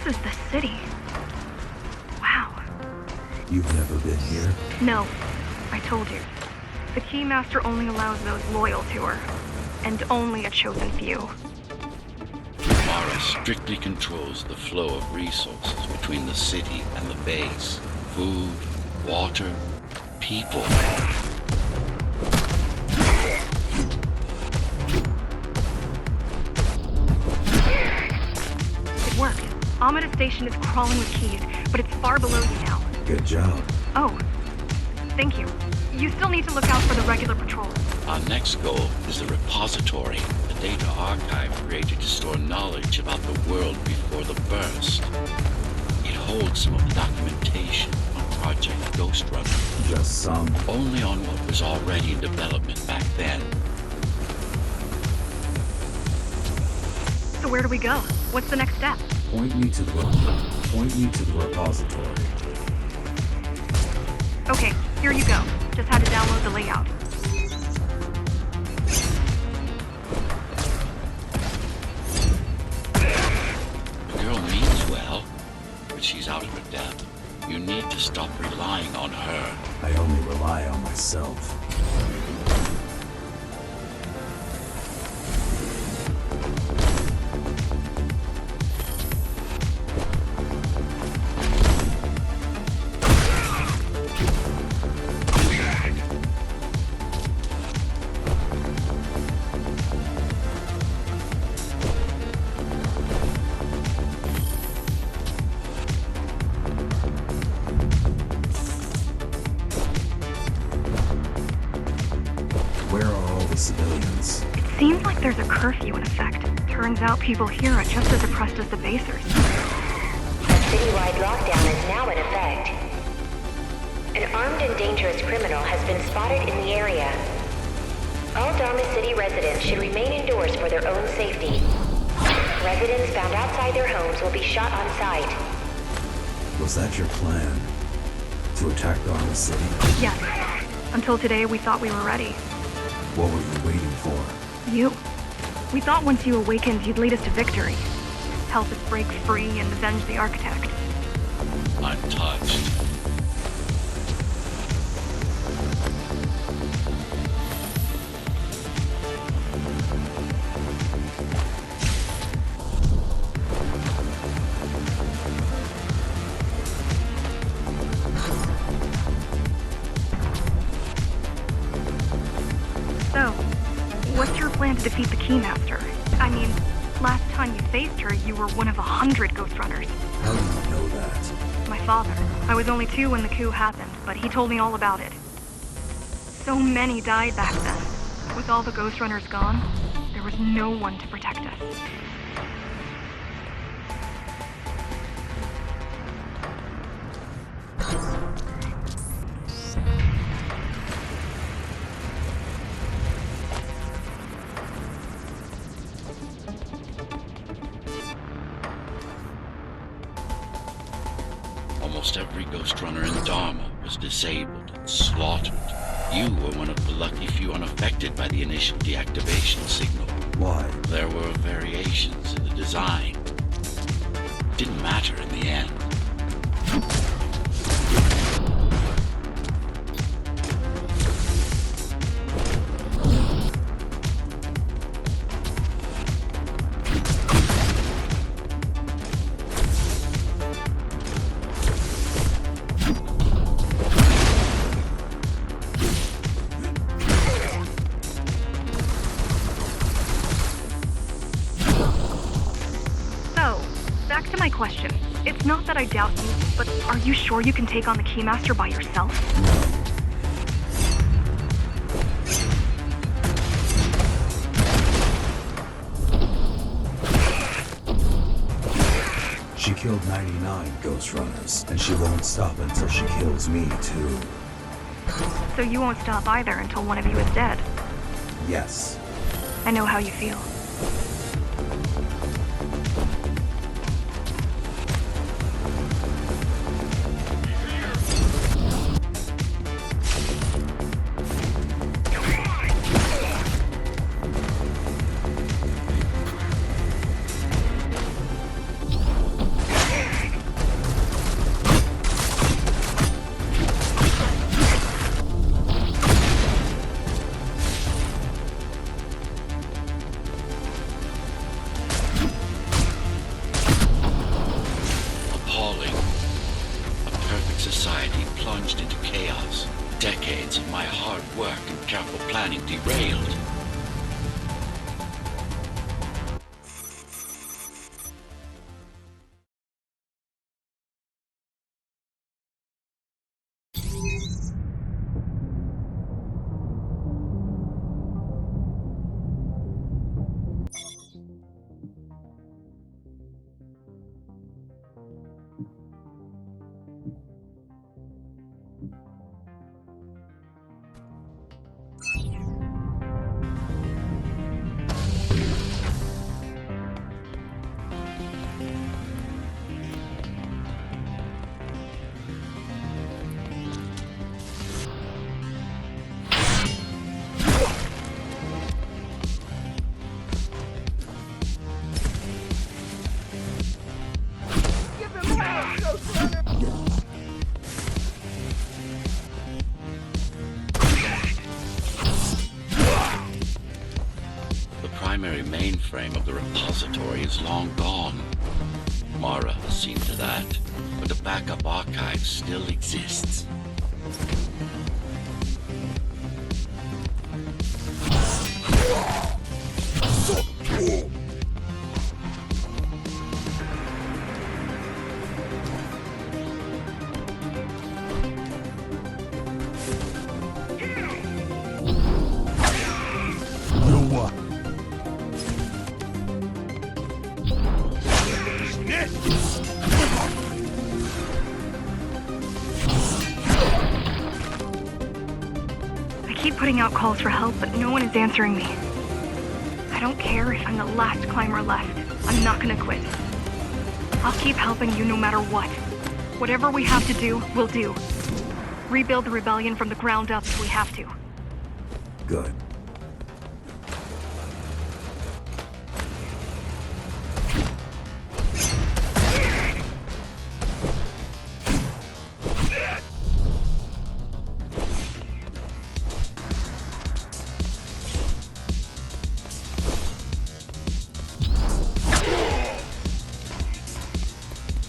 This is the city. Wow. You've never been here? No, I told you. The Keymaster only allows those loyal to her, and only a chosen few. Mara strictly controls the flow of resources between the city and the base. Food, water, people. It worked. Amida Station is crawling with keys, but it's far below you now. Good job. Oh, thank you. You still need to look out for the regular patrol. Our next goal is the repository, a data archive created to store knowledge about the world before the burst. It holds some of the documentation on Project Ghostrunner. Just some. Only on what was already in development back then. So where do we go? What's the next step? Point me to the repository. Okay, here you go. Just had to download the layout. The girl means well, but she's out of her depth. You need to stop relying on her. I only rely on myself. Where are all the civilians? It seems like there's a curfew in effect. Turns out people here are just as oppressed as the basers. A citywide lockdown is now in effect. An armed and dangerous criminal has been spotted in the area. All Dharma City residents should remain indoors for their own safety. Residents found outside their homes will be shot on sight. Was that your plan? To attack Dharma City? Yes. Until today, we thought we were ready. What were you waiting for? You. We thought once you awakened, you'd lead us to victory. Help us break free and avenge the Architect. I'm touched. So, what's your plan to defeat the Keymaster? I mean, last time you faced her, you were one of 100 Ghostrunners. How do you know that? My father. I was only 2 when the coup happened, but he told me all about it. So many died back then. With all the Ghostrunners gone, there was no one to protect us. Almost every Ghostrunner in Dharma was disabled and slaughtered. You were one of the lucky few unaffected by the initial deactivation signal. Why? There were variations in the design. Didn't matter in the end. Back to my question. It's not that I doubt you, but are you sure you can take on the Keymaster by yourself? She killed 99 Ghostrunners, and she won't stop until she kills me, too. So you won't stop either until one of you is dead. Yes. I know how you feel. planning derailed. The primary mainframe of the repository is long gone. Mara has seen to that, but the backup archive still exists. I keep putting out calls for help, but no one is answering me. I don't care if I'm the last climber left. I'm not gonna quit. I'll keep helping you no matter what. Whatever we have to do, we'll do. Rebuild the rebellion from the ground up if we have to. Good.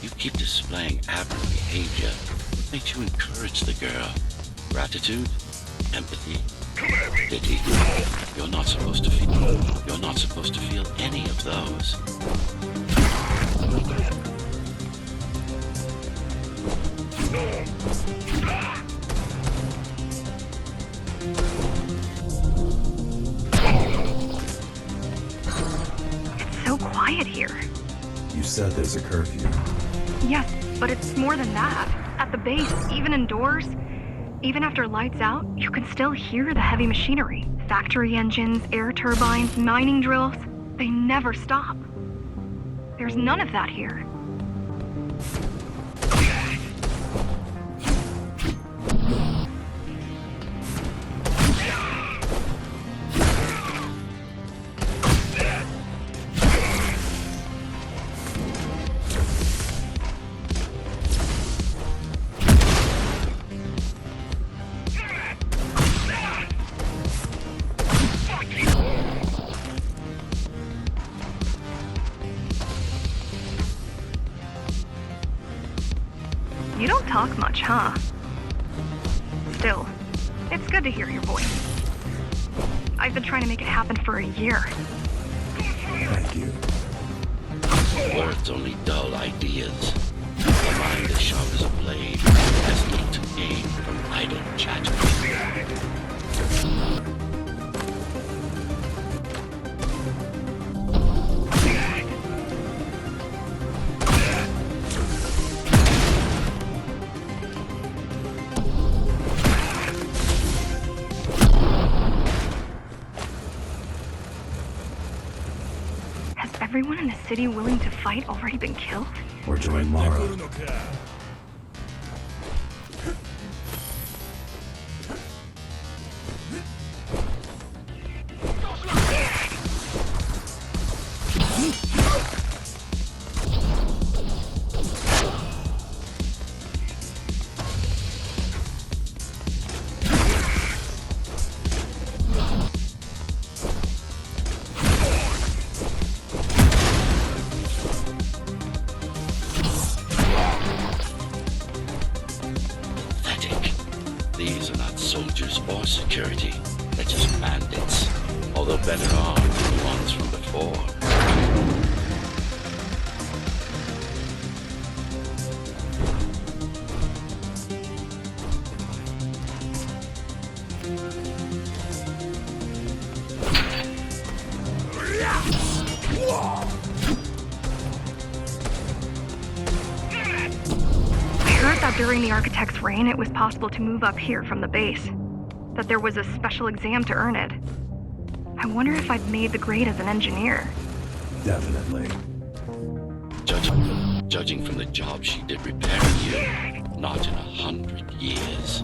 You keep displaying aberrant behavior. What makes you encourage the girl? Gratitude? Empathy? Pity? You're not supposed to feel any of those. It's so quiet here. You said there's a curfew. Yes, but it's more than that. At the base, even indoors, even after lights out, you can still hear the heavy machinery. Factory engines, air turbines, mining drills. They never stop. There's none of that here. You don't talk much, huh? Still, it's good to hear your voice. I've been trying to make it happen for a year. Thank you. Words only dull ideas. A mind as sharp as a blade has little to gain from idle chatter. Has everyone in the city willing to fight already been killed? Or join Mara. bandits, although better armed than the ones from before. I heard that during the Architect's reign, it was possible to move up here from the base. That there was a special exam to earn it. I wonder if I'd made the grade as an engineer. Definitely. Judging from the job she did repairing you, not in 100 years.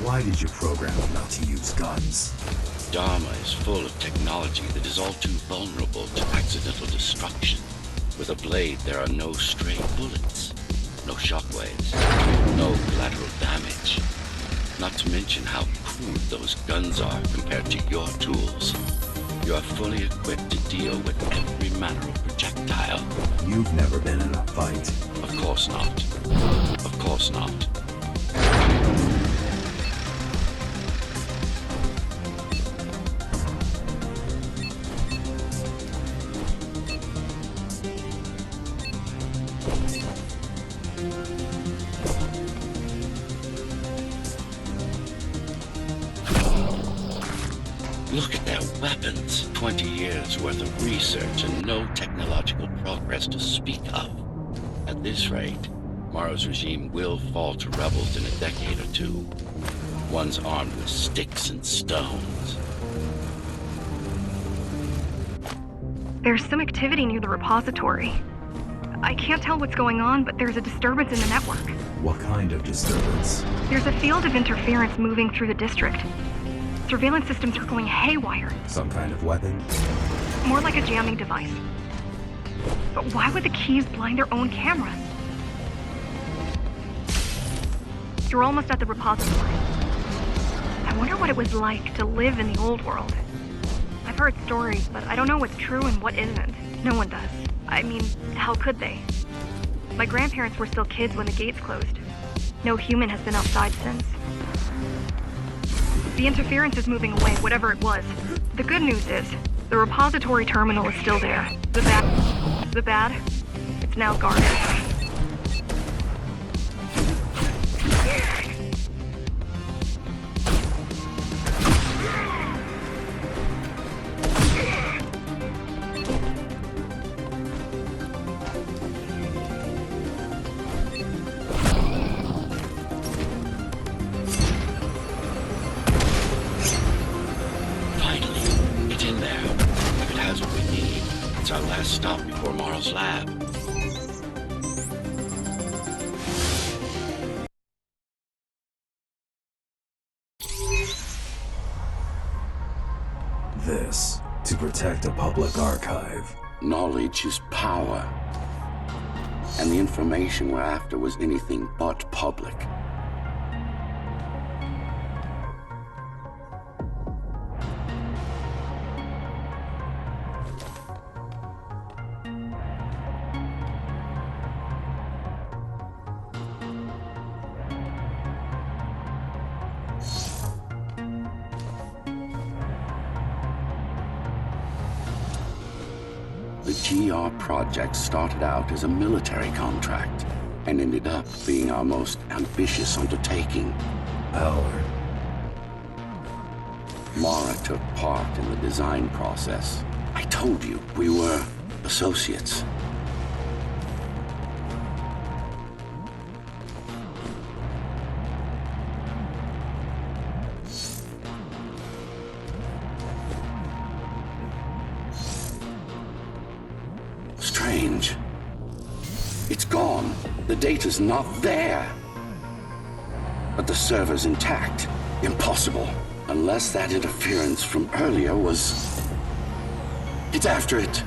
Why did you program them not to use guns? Dharma is full of technology that is all too vulnerable to accidental destruction. With a blade, there are no stray bullets, no shockwaves, no collateral damage. Not to mention how crude those guns are compared to your tools. You are fully equipped to deal with every manner of projectile. You've never been in a fight. Of course not. Of course not. Look at their weapons. 20 years worth of research and no technological progress to speak of. At this rate, Morrow's regime will fall to rebels in a decade or two. Ones armed with sticks and stones. There's some activity near the repository. I can't tell what's going on, but there's a disturbance in the network. What kind of disturbance? There's a field of interference moving through the district. Surveillance systems are going haywire. Some kind of weapon? More like a jamming device. But why would the keys blind their own cameras? You're almost at the repository. I wonder what it was like to live in the old world. I've heard stories, but I don't know what's true and what isn't. No one does. I mean, how could they? My grandparents were still kids when the gates closed. No human has been outside since. The interference is moving away, whatever it was. The good news is, the repository terminal is still there. The bad, it's now guarded. Our last stop before Morrow's lab. This, to protect a public archive. Knowledge is power. And the information we're after was anything but public. The GR project started out as a military contract and ended up being our most ambitious undertaking. Howard. Mara took part in the design process. I told you, we were associates. Strange. It's gone. The data's not there. But the server's intact. Impossible. Unless that interference from earlier was... It's after it.